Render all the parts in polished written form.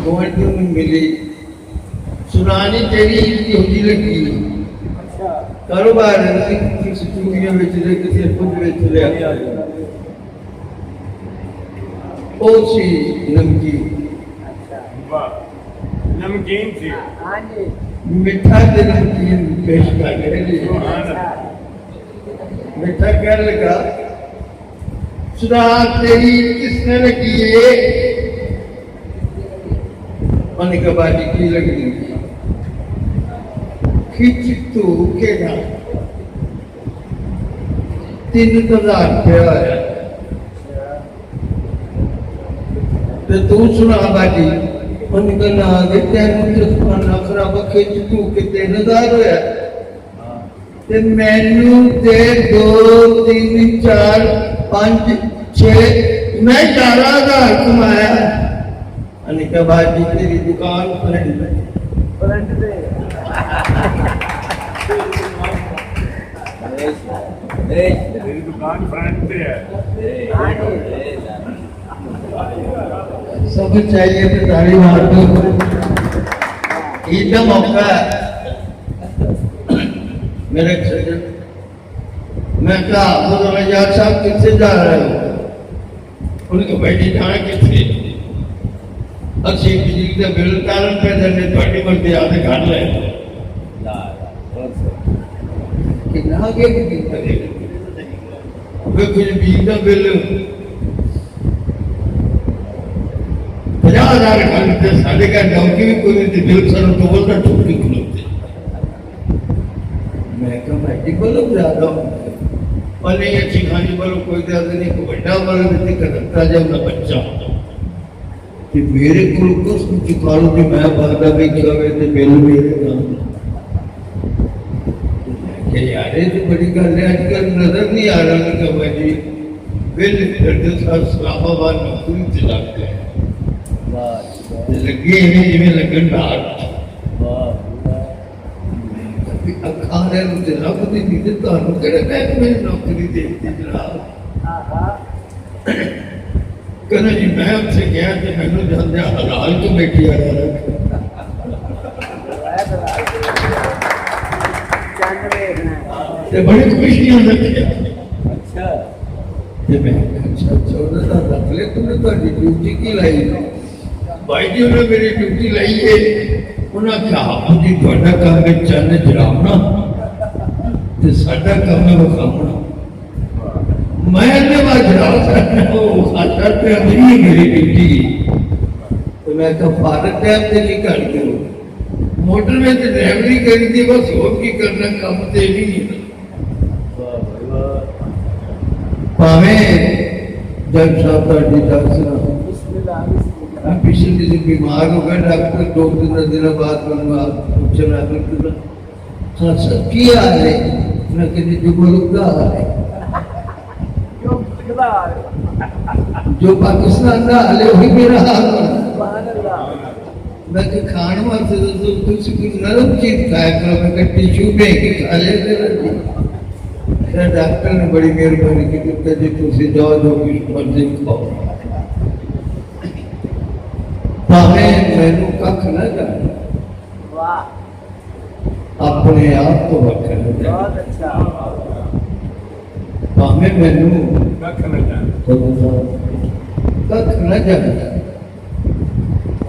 गुआंढी में मिली, सुनानी तेरी यहूदी लगी, कारोबार किसी चूड़ियां बेच रहे, किसी कुछ बेच रहे, ओ सी नमकीन, नमकीन थी, मिठा के नमकीन पेश कर रहे, मिठा कर लगा, सुना तेरी किसने लगी है? मैंने कहा बाजी की लगी, खिंच तू के ना 3,000 रुपया है, तो तू सुना बाजी, मैंने कहा ना आगे तेन ना खराब खिंच तू के 3,000 होया, ते मैनू दे 2 3 4 5 6 मैं 11,000 कमाया। अनिका बाजी तेरी दुकान फ्रंट पे मेरी दुकान फ्रंट पे है। सब चाहिए तो ताली मार दो। ईद का मौका है मेरे सज्जन, मैं कहा यार साहब किससे जा रहे हो? उनके बैठी जाना किससे? अच्छी बिजली का बिल कारण पैदा ने थोड़ी मर्जी आते काट ले कितना आगे की करेगा? वे कुछ बिजली का बिल 50,000 खाते साढ़े का नौकरी भी कोई नहीं, बिल सर तो बोलता ठोकी खुलते। मैं कहा बैठी बोलो ज्यादा और नहीं अच्छी खानी बोलो कोई ज्यादा नहीं, कोई बड़ा बोलो नहीं करता जब ना बच्चा कि मेरे को कुछ चुका लो कि मैं बाधा भी क्या कहते बिल मेरे नाम कि यार ये तो बड़ी गल है, आजकल नजर नहीं आ रहा कि भाई बिल फिर साथ इस्लामाबाद नौकरी चला गए लगे हैं जिन्हें लगन डाट अखा रहे मुझे रब दी नीति तानू केड़े बैंक में नौकरी देती जनाब। कहना जी मैं उनसे गया कि मैंने जानते हलाल कमेटी आया रख बड़ी खुशियां रखिया। अच्छा रख ले तुमने ਤੁਹਾਡੀ ड्यूटी की लाई भाई जी उन्हें मेरी ड्यूटी लाई है, उन्हें कहा जी ਤੁਹਾਡਾ काम है चंद जरावना ते साडा काम है विखावना। मैं मेरी ड्यूटी तो मैं फादर टाइम से नहीं कर करो मोटर में तो ड्राइवरी करी थी बस और की करना काम से नहीं है। भावे जब साहब पिछले दिन बीमार हो गए, डॉक्टर 2-3 दिन बाद पूछना हाँ सर की हाल है? मैं कहती जो बोलो का हाल है जो पाकिस्तान का हाल है वही मेरा हाल है। मैं खान वास्ते तुझे कुछ नरम चीज खाया करो, मैं टिश्यू में खा ले डॉक्टर ने बड़ी मेहरबानी की जी तुम जाओ जो कुछ मर्जी खाओ भावे मैनू कख न जाए अपने आप तो वक्त न जाए भावे मैनू कख न जाए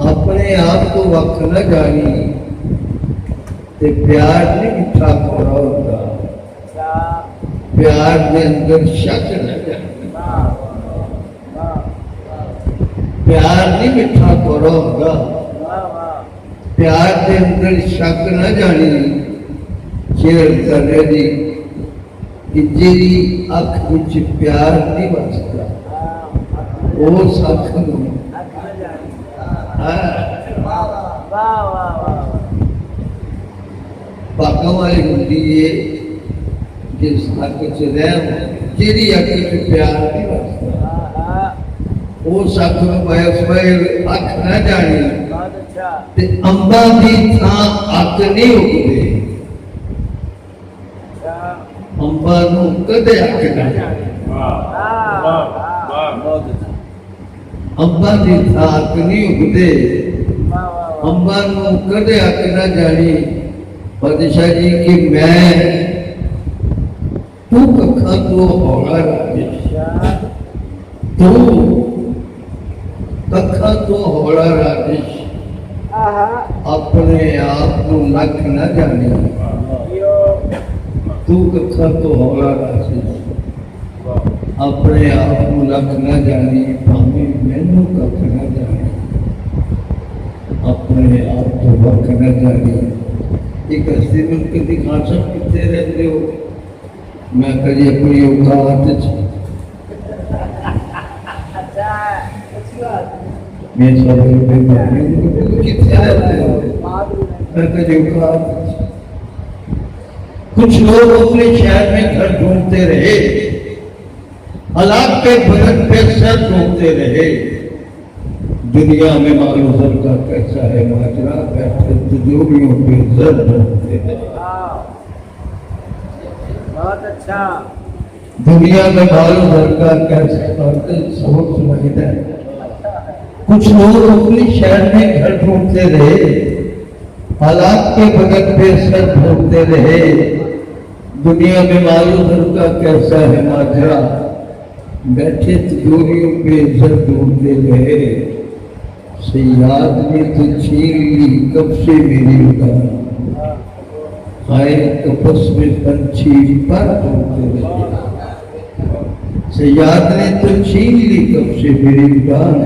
अपने आप तो वक्त न जानी ते प्यार नहीं मिठा खोरा होता, प्यार के अंदर शक न जाए, प्यार नहीं मिठा खोरा होगा, प्यार के अंदर शक न जानी शेर कर रही कि जी अख विच प्यार नहीं बसता वो सख भागों वाली होती है जिस अख च रहम जेरी अख च प्यार नहीं बसता वो सख अख न जानी ते अंबा की थां अख नहीं उगते अंबा नूं कदे अख ना जाने अंबा की थां अख नहीं उगते अंबा नूं कदे अक ना जानी बादशाह जी कि मैं तू कखा तो हौला राजेश, तू कखा तो हौला राजेश, अपने आप को लख ना जानी, तू कखा तो हौला राजेश, अपने आप को लख ना जानी, भावें मैनू कख ना जानी, अपने आप को वख न जानी। एक हस्ती में उनके दिखान सब कितने रहते हो, मैं कभी अपनी औकात मैं सब कितने रहते हो, मैं कभी औकात। कुछ लोग अपने शहर में घर ढूंढते रहे, हालात के बदन पे सर ढूंढते रहे, दुनिया में मालूम सर का कैसा है माजरा, बैठे तिजोरियों पे सर ढूंढते रहे। बहुत अच्छा। दुनिया में मालूम सर का कैसा बातें सोच समझता है। कुछ लोग अपने शहर में घर ढूंढते रहे, हालात के बगल पे सर ढूंढते रहे, दुनिया में मालूम सर का कैसा है माजरा, बैठे तिजोरियों पे सर ढूंढते रहे। सयाद ने तो छीन ली कब से मेरी उड़ान, आए कपस में पंछी पर ढूंढते रहे। सयाद ने तो छीन ली कब से मेरी उड़ान,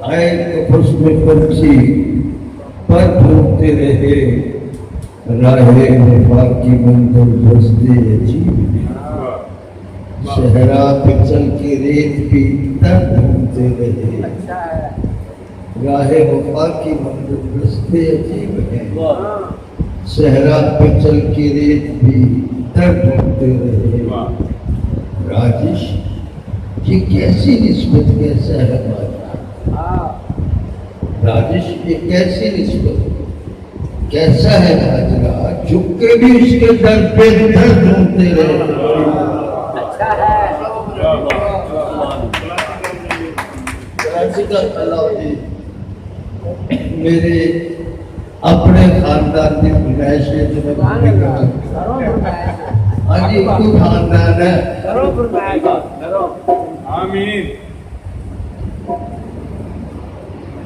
आए कपस में पंछी पर ढूंढते रहे। राहे वफा की मंजिल रस्ते अजीब, सहरा पे चल के रेत भी तर ढूंढते रहे। राहे वफा की मंजिल रस्ते अजीब है, सहरा पे चल के रेत भी तर ढूंढते रहे। राजेश ये कैसी निस्बत, कैसा है माजरा, राजेश ये कैसी निस्बत, कैसा है माजरा, झुक के भी उसके दर पे दर ढूंढते रहे। मेरे अपने खानदान की गुजाइश है जो मैं हाँ जी कोई खानदान है। आमीन।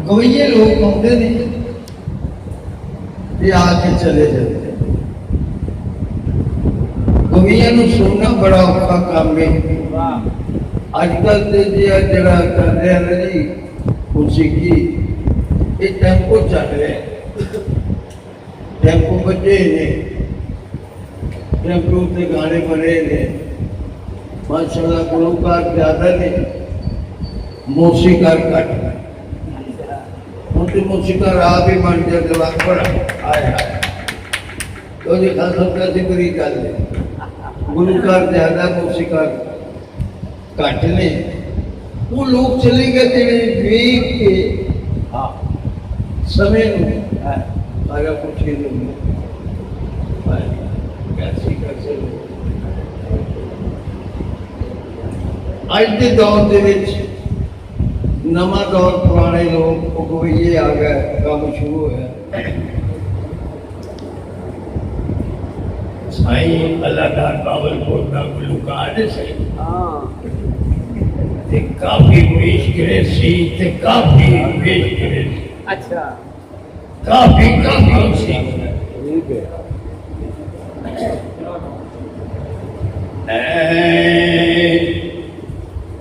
गवैये लोग आते नहीं, ये आके चले जाते। गवैया नूं सुनना बड़ा औखा काम है। अजकल के जरा कर रहे हैं ना जी मौसीकी, ये टेंपो चल रहे हैं, टेंपो बजे ने, टेंपो से गाने बने ने, माशाल्लाह गुलकार ज्यादा ने, मौसीकार घट है। हूँ तो मौसीकार आप ही बन जाए जवाब बड़ा आया तो जी खासा कैसे बुरी गल है, गुलकार ज्यादा मौसीकार घट ने। वो लोग चले गए तेरे वेख के समय आया कुछ कैसी कैसे अज के दौर के नवा दौर, पुराने लोग गवैये आ गए, काम शुरू होया। साई अल्लाहदार बावलपुर का गुलकार सही ते काफी पेश करे सी, ते काफी पेश करे सी। अच्छा काफी काफी सी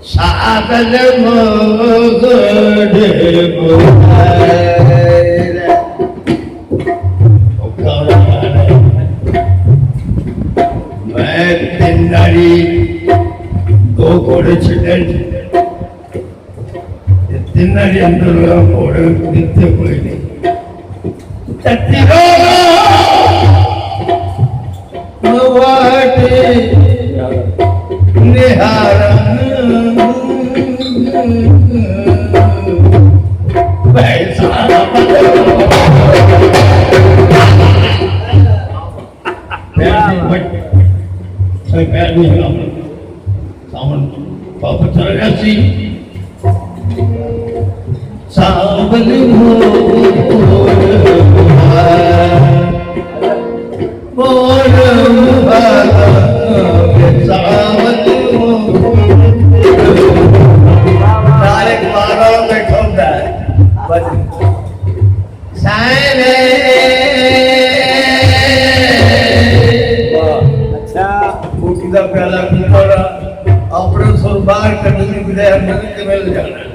सागल मोगड़ मैं तिन्नारी दो घोड़े छिड़न, तिन्नारी अंदर घोड़े दिखते कोई नहीं। निहारन पैसा सावन हो मोर सावन हो तारक मारो बैठो सारे अच्छा कोटी का प्याला पीपड़ा अपने सुर बाहर करने की बजाय मिल जाना